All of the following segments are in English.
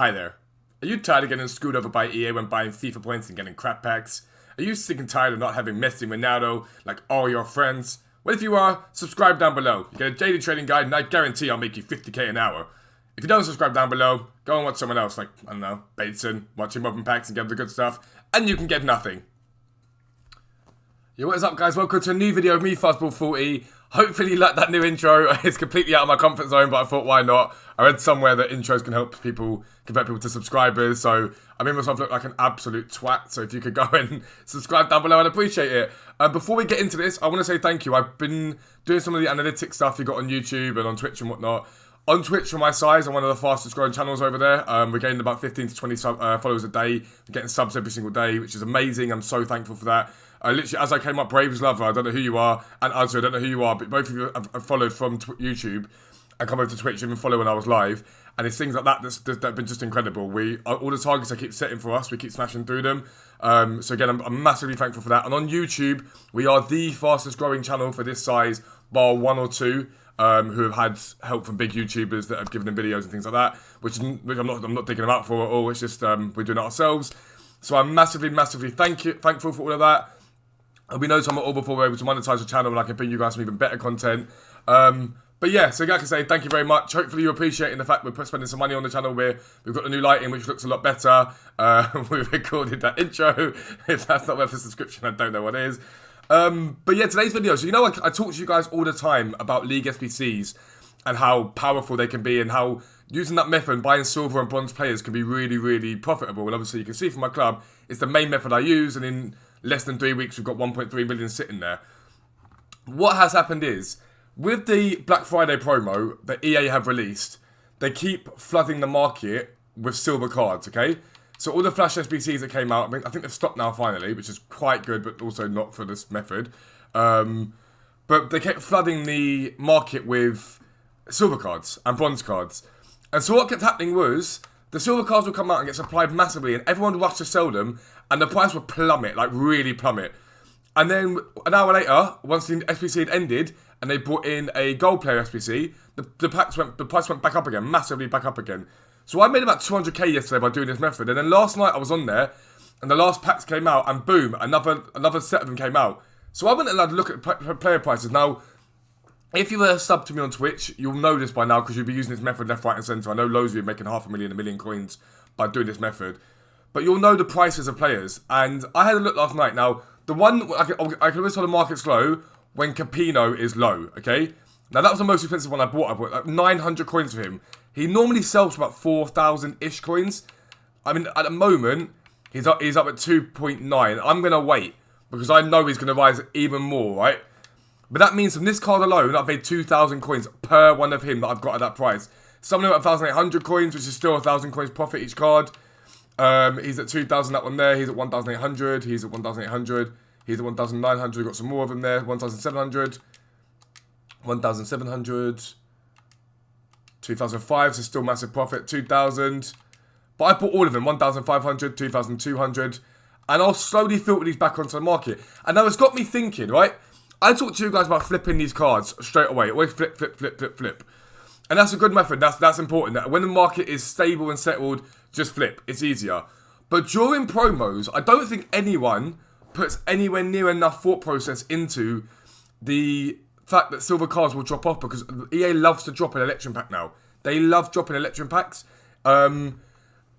Hi there. Are you tired of getting screwed over by EA when buying FIFA points and getting crap packs? Are you sick and tired of not having Messi and Ronaldo like all your friends? Well, if you are, subscribe down below. You get a daily trading guide and I guarantee I'll make you 50k an hour. If you don't subscribe down below, go and watch someone else like, I don't know, Bateson, watching open packs and get the good stuff, and you can get nothing. Yo, what is up guys? Welcome to a new video of me, Fastball40. Hopefully you like that new intro. It's completely out of my comfort zone, but I thought why not? I read somewhere that intros can help people, convert people to subscribers, so I made myself look like an absolute twat, so if you could go and subscribe down below, I'd appreciate it. Before we get into this, I want to say thank you. I've been doing some of the analytics stuff you got on YouTube and on Twitch and whatnot. On Twitch, for my size, I'm one of the fastest growing channels over there. We're getting about 15 to 20 followers a day. We're getting subs every single day, which is amazing. I'm so thankful for that. Literally, as I came up, Braves Lover, I don't know who you are, and Azza, I don't know who you are, but both of you have followed from YouTube and come over to Twitch, even follow when I was live. And it's things like that that have been just incredible. All the targets I keep setting for us, we keep smashing through them. So again, I'm massively thankful for that. And on YouTube, we are the fastest growing channel for this size, bar one or two. Who have had help from big YouTubers that have given them videos and things like that, which I'm not digging them out for at all. It's just we're doing it ourselves. So I'm massively thankful for all of that. And we know some all before we're able to monetize the channel and I can bring you guys some even better content. But yeah, so like I say, thank you very much. Hopefully you're appreciating the fact we're spending some money on the channel. We've got the new lighting, which looks a lot better. We've recorded that intro. If that's not worth a subscription, I don't know what is. But yeah, today's video, so you know I talk to you guys all the time about League SBCs and how powerful they can be and how using that method, buying silver and bronze players can be really, really profitable. And obviously you can see from my club, it's the main method I use, and in less than 3 weeks we've got 1.3 million sitting there. What has happened is, with the Black Friday promo that EA have released, they keep flooding the market with silver cards, okay? So all the Flash SBCs that came out, I think they've stopped now finally, which is quite good, but also not for this method. But they kept flooding the market with silver cards and bronze cards. And so what kept happening was, the silver cards would come out and get supplied massively, and everyone would rush to sell them, and the price would plummet, like really plummet. And then an hour later, once the SBC had ended, and they brought in a gold player SBC, the price went back up again, massively back up again. So I made about 200k yesterday by doing this method, and then last night I was on there, and the last packs came out, and boom, another set of them came out. So I went and had a look at player prices. Now, if you were sub to me on Twitch, you'll know this by now, because you'll be using this method left, right, and centre. I know loads of you are making 500,000, 1 million coins by doing this method. But you'll know the prices of players, and I had a look last night. Now, the one, I can always tell the market's low when Capino is low, okay? Now, that was the most expensive one I bought. I bought like 900 coins for him. He normally sells for about 4,000-ish coins. I mean, at the moment, he's up at 2.9. I'm going to wait, because I know he's going to rise even more, right? But that means from this card alone, I've made 2,000 coins per one of him that I've got at that price. Some of them at 1,800 coins, which is still 1,000 coins profit each card. He's at 2,000, that one there. He's at 1,800. He's at 1,800. He's at 1,900. We've got some more of them there. 1,700. 1,700. 2,005, so still massive profit. 2,000. But I bought all of them. 1,500, 2,200. And I'll slowly filter these back onto the market. And now it's got me thinking, right? I talked to you guys about flipping these cards straight away. Always flip, flip, flip, flip, flip. And that's a good method. That's important. When the market is stable and settled, just flip. It's easier. But during promos, I don't think anyone puts anywhere near enough thought process into the fact that silver cards will drop off, because EA loves to drop an election pack now. They love dropping election packs. And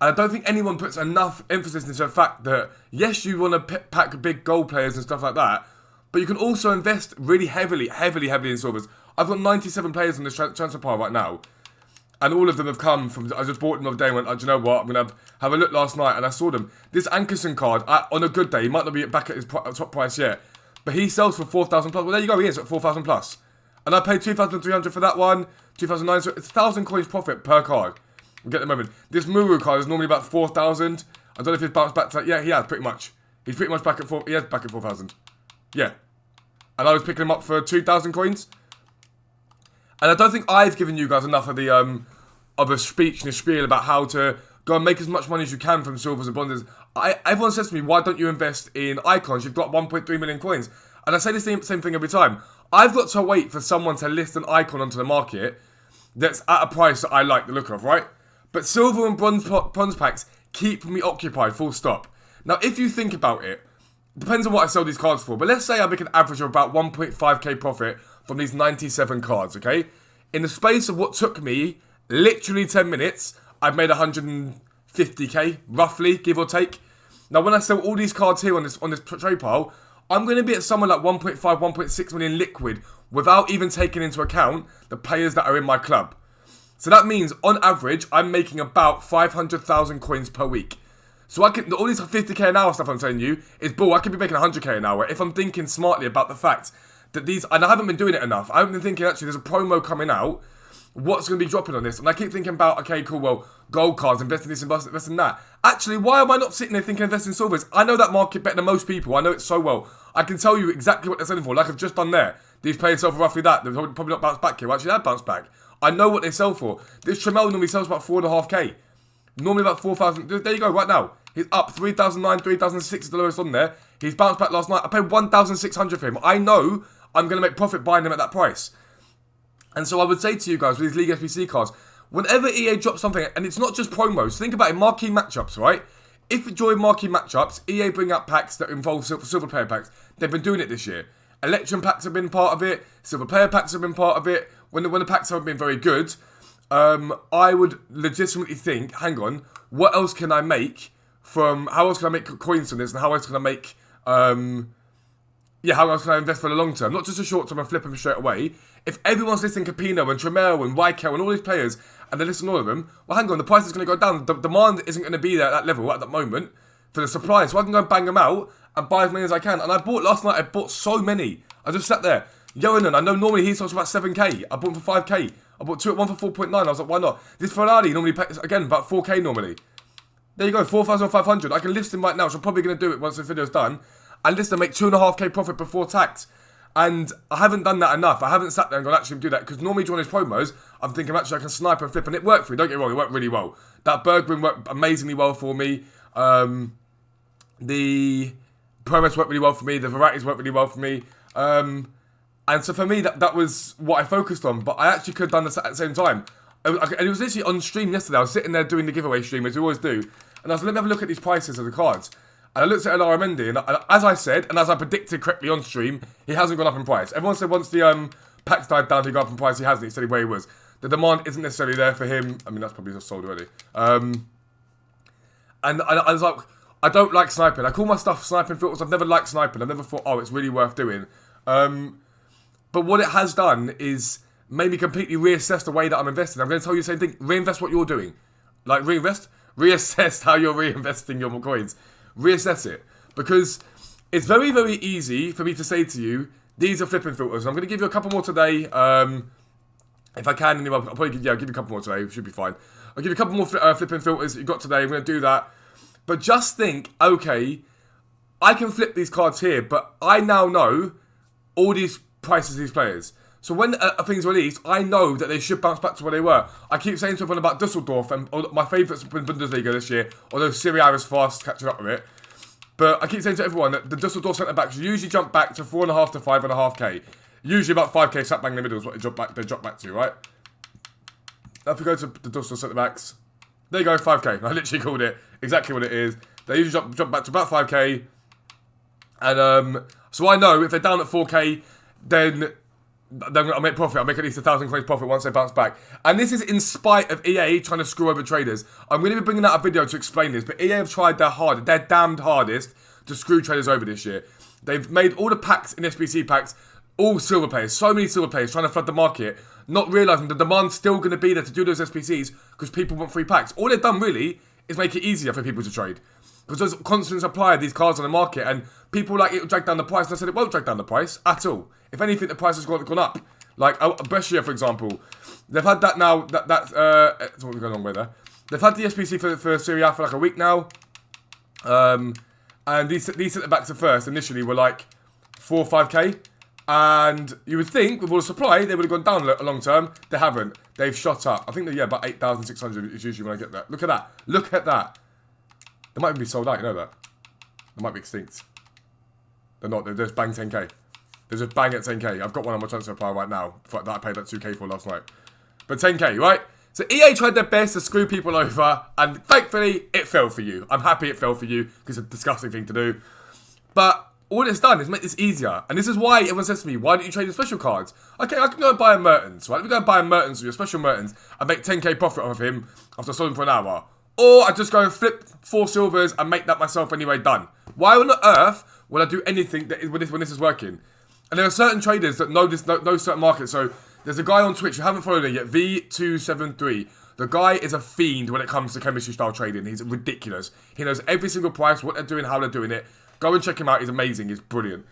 I don't think anyone puts enough emphasis into the fact that, yes, you want to pack big gold players and stuff like that, but you can also invest really heavily in silvers. I've got 97 players on this transfer pile right now. And all of them have come from, I just bought them the other day and went, oh, do you know what, I'm going to have a look last night, and I saw them. This Ankerson card, on a good day, he might not be back at his top price yet, but he sells for 4,000 plus. Well, there you go, he is at 4,000 plus. And I paid 2,300 for that one, 2,900, so it's 1,000 coins profit per card. We get the moment. This Muru card is normally about 4,000. I don't know if he's bounced back to that. Yeah, he has, pretty much. He's pretty much back at 4, he is back at 4,000. Yeah. And I was picking him up for 2,000 coins. And I don't think I've given you guys enough of the of a speech and a spiel about how to go and make as much money as you can from silvers and bronzes. Everyone says to me, why don't you invest in icons? You've got 1.3 million coins. And I say the same thing every time. I've got to wait for someone to list an icon onto the market that's at a price that I like the look of, right? But silver and bronze packs keep me occupied, full stop. Now, if you think about it, depends on what I sell these cards for, but let's say I make an average of about 1.5k profit from these 97 cards, okay? In the space of what took me literally 10 minutes, I've made 150k, roughly, give or take. Now, when I sell all these cards here on this trade pile, I'm going to be at somewhere like 1.5, 1.6 million liquid without even taking into account the players that are in my club. So that means, on average, I'm making about 500,000 coins per week. So I can, all these 50k an hour stuff I'm telling you is bull. I could be making 100k an hour if I'm thinking smartly about the fact that these, and I haven't been doing it enough. I haven't been thinking, actually, there's a promo coming out. What's going to be dropping on this? And I keep thinking about, okay, cool, well, gold cards, invest in this, invest in that. Actually, why am I not sitting there thinking invest in silvers? I know that market better than most people. I know it so well. I can tell you exactly what they're selling for, like I've just done there. These players sell for roughly that. They're probably not bounced back here. Well, actually, they have bounced back. I know what they sell for. This Tremel normally sells about 4.5k. Normally about 4,000. There you go, right now. He's up 3,009, 3,006 is the lowest on there. He's bounced back last night. I paid 1,600 for him. I know I'm going to make profit buying him at that price. And so I would say to you guys, with these League SBC cards, whenever EA drops something, and it's not just promos, think about it, marquee matchups, right? If during marquee matchups, EA bring out packs that involve silver player packs, they've been doing it this year. Election packs have been part of it, silver player packs have been part of it. When the packs haven't been very good, I would legitimately think, hang on, what else can I make from, how else can I make coins from this, and how else can I make, how else can I invest for the long term? Not just a short term and flip them straight away. If everyone's listing Capino and Tremel and Wykel and all these players, and they're listing all of them, well, hang on, the price is going to go down. The demand isn't going to be there at that level at that moment for the supply. So I can go and bang them out and buy as many as I can. And I bought last night, I bought so many. I just sat there. Yohanan, I know normally he sells for about 7k. I bought him for 5k. I bought two at one for 4.9. I was like, why not? This Ferrari normally pays, again, about 4k normally. There you go, 4,500. I can list him right now, so I'm probably going to do it once the video's done. And list him, make 2.5k profit before tax. And I haven't done that enough. I haven't sat there and gone, actually do that. Because normally during his promos, I'm thinking, actually, I can snipe and flip. And it worked for me. Don't get me wrong, it worked really well. That Bergman worked amazingly well for me. The promos worked really well for me. The varieties worked really well for me. And so for me, that was what I focused on. But I actually could have done this at the same time. And it was literally on stream yesterday. I was sitting there doing the giveaway stream, as we always do. And I was like, let me have a look at these prices of the cards. And I looked at Elara Mendy, and as I said, and as I predicted correctly on stream, he hasn't gone up in price. Everyone said once the packs died down, he got up in price. He hasn't. He said where he was. The demand isn't necessarily there for him. I mean, that's probably just sold already. And I was like, I don't like sniping. I call my stuff sniping filters. I've never liked sniping. I've never thought, oh, it's really worth doing. But what it has done is made me completely reassess the way that I'm investing. I'm going to tell you the same thing. Reinvest what you're doing. Like, reinvest. Reassess how you're reinvesting your coins. Reassess it. Because it's very, very easy for me to say to you, these are flipping filters. I'm going to give you a couple more today. If I can, anyway, I'll probably give you a couple more today. Should be fine. I'll give you a couple more flipping filters that you got today. I'm going to do that. But just think, okay, I can flip these cards here, but I now know all these prices of these players. So when a thing's released, I know that they should bounce back to where they were. I keep saying to everyone about Dusseldorf, and my favourites in Bundesliga this year, although Serie A is fast catching up with it. But I keep saying to everyone that the Dusseldorf centre-backs usually jump back to 4.5 to 5.5k. Usually about 5k slap bang in the middle is what they drop back to, right? Now if we go to the Dusseldorf centre-backs, there you go, 5k. I literally called it exactly what it is. They usually jump back to about 5k. And so I know if they're down at 4k, then I'll make profit. I'll make at least 1,000 coins profit once they bounce back. And this is in spite of EA trying to screw over traders. I'm going to be bringing out a video to explain this, but EA have tried their damned hardest to screw traders over this year. They've made all the packs in SBC packs all silver players. So many silver players trying to flood the market, not realising the demand's still going to be there to do those SBCs because people want free packs. All they've done really is make it easier for people to trade. Because there's constant supply of these cards on the market, and people like it will drag down the price, and I said it won't drag down the price at all. If anything, the price has gone up. Like Brescia, for example, they've had that now. That's what we're going on with there. They've had the SPC for Serie A for like a week now, and these centre backs at first initially were like 4 or 5k, and you would think with all the supply they would have gone down a long term. They haven't. They've shot up. I think that about 8,600 is usually when I get that. Look at that. Look at that. They might even be sold out. You know that. They might be extinct. They're not. They're just bang 10k. There's a bang at 10k. I've got one on my transfer pile right now that I paid like 2k for last night. But 10k, right? So EA tried their best to screw people over, and thankfully, it fell for you. I'm happy it fell for you, because it's a disgusting thing to do. But all it's done is make this easier. And this is why everyone says to me, why don't you trade your special cards? Okay, I can go and buy a Mertens, right? Let me go and buy a Mertens or your special Mertens and make 10k profit off of him after I sold him for an hour. Or I just go and flip 4 silvers and make that myself anyway, done. Why on earth would I do anything that is, when this is working? And there are certain traders that know this, know certain markets. So there's a guy on Twitch, you haven't followed it yet, V273. The guy is a fiend when it comes to chemistry style trading. He's ridiculous. He knows every single price, what they're doing, how they're doing it. Go and check him out. He's amazing. He's brilliant.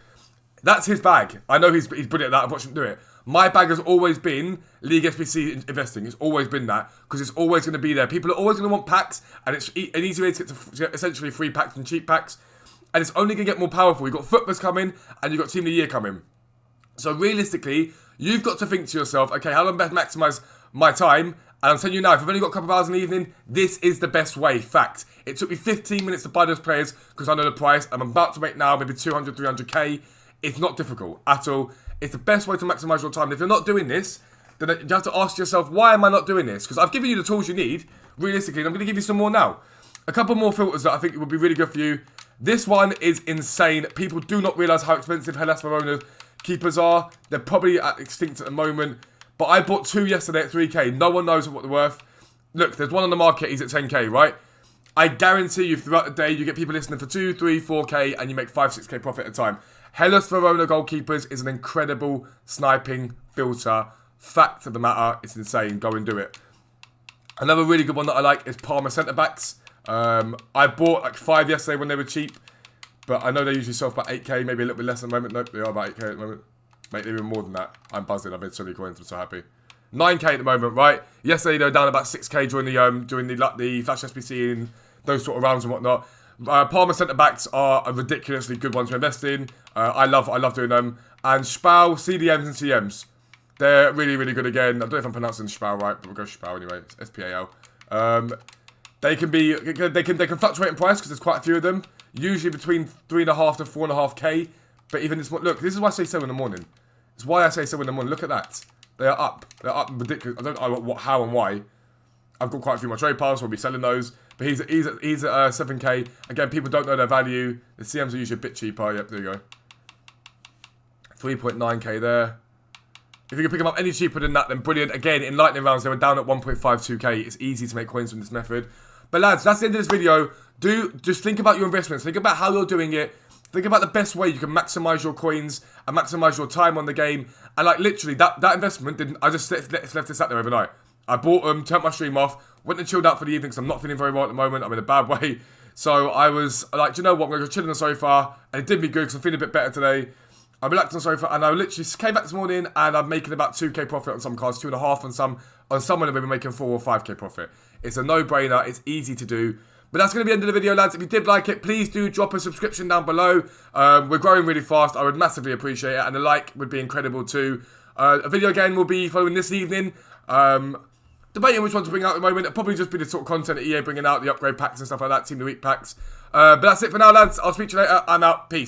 That's his bag. I know he's brilliant at that. I've watched him do it. My bag has always been League SBC investing. It's always been that because it's always going to be there. People are always going to want packs, and it's an easy way to get essentially free packs and cheap packs. And it's only going to get more powerful. You've got FUTBAs coming, and you've got Team of the Year coming. So realistically, you've got to think to yourself, okay, how do I best maximise my time? And I'm telling you now, if I've only got a couple of hours in the evening, this is the best way. Fact. It took me 15 minutes to buy those players because I know the price. I'm about to make now maybe 200, 300k. It's not difficult at all. It's the best way to maximise your time. And if you're not doing this, then you have to ask yourself, why am I not doing this? Because I've given you the tools you need, realistically, and I'm going to give you some more now. A couple more filters that I think would be really good for you. This one is insane. People do not realise how expensive Hellas Verona keepers are. They're probably at extinct at the moment. But I bought 2 yesterday at 3k. No one knows what they're worth. Look, there's one on the market. He's at 10k, right? I guarantee you throughout the day, you get people listening for 2, 3, 4k, and you make 5, 6k profit at a time. Hellas Verona goalkeepers is an incredible sniping filter. Fact of the matter, it's insane. Go and do it. Another really good one that I like is Parma centre-backs. I bought like 5 yesterday when they were cheap. But I know they usually sell for about 8k, maybe a little bit less at the moment. Nope, they are about 8k at the moment. Mate, they're even more than that. I'm buzzing. I've made so many coins. I'm so happy. 9k at the moment, right? Yesterday they were down about 6k during the Flash SBC and those sort of rounds and whatnot. Parma centre backs are a ridiculously good one to invest in. I love doing them. And Spal, CDMs and CMs, they're really, really good again. I don't know if I'm pronouncing Spal right, but we'll go Spal anyway. It's SPAL. They can fluctuate in price because there's quite a few of them. Usually between 3.5 to 4.5k. But even this, look, this is why I say so in the morning. It's why I say so in the morning. Look at that. They are up. They're up ridiculous. I don't know what, how and why. I've got quite a few of my trade piles, so I'll be selling those. But he's at 7k. Again, people don't know their value. The CMs are usually a bit cheaper. Yep, there you go. 3.9k there. If you can pick them up any cheaper than that, then brilliant. Again, in lightning rounds, they were down at 1.52k. It's easy to make coins from this method. But lads, that's the end of this video. Just think about your investments. Think about how you're doing it. Think about the best way you can maximise your coins and maximise your time on the game. And like literally, that investment didn't. I just left it sat there overnight. I bought them, turned my stream off, went and chilled out for the evening because I'm not feeling very well at the moment. I'm in a bad way. So I was like, do you know what? I'm going to go chill on the sofa. And it did me good because I'm feeling a bit better today. I relaxed on the sofa and I literally came back this morning and I'm making about 2k profit on some cards, 2.5 on some. On some of them, we've been making 4 or 5k profit. It's a no-brainer. It's easy to do. But that's going to be the end of the video, lads. If you did like it, please do drop a subscription down below. We're growing really fast. I would massively appreciate it. And a like would be incredible too. A video again will be following this evening. Debating which one to bring out at the moment. It'll probably just be the sort of content that EA bringing out, the upgrade packs and stuff like that, Team of the Week packs. But that's it for now, lads. I'll speak to you later. I'm out. Peace.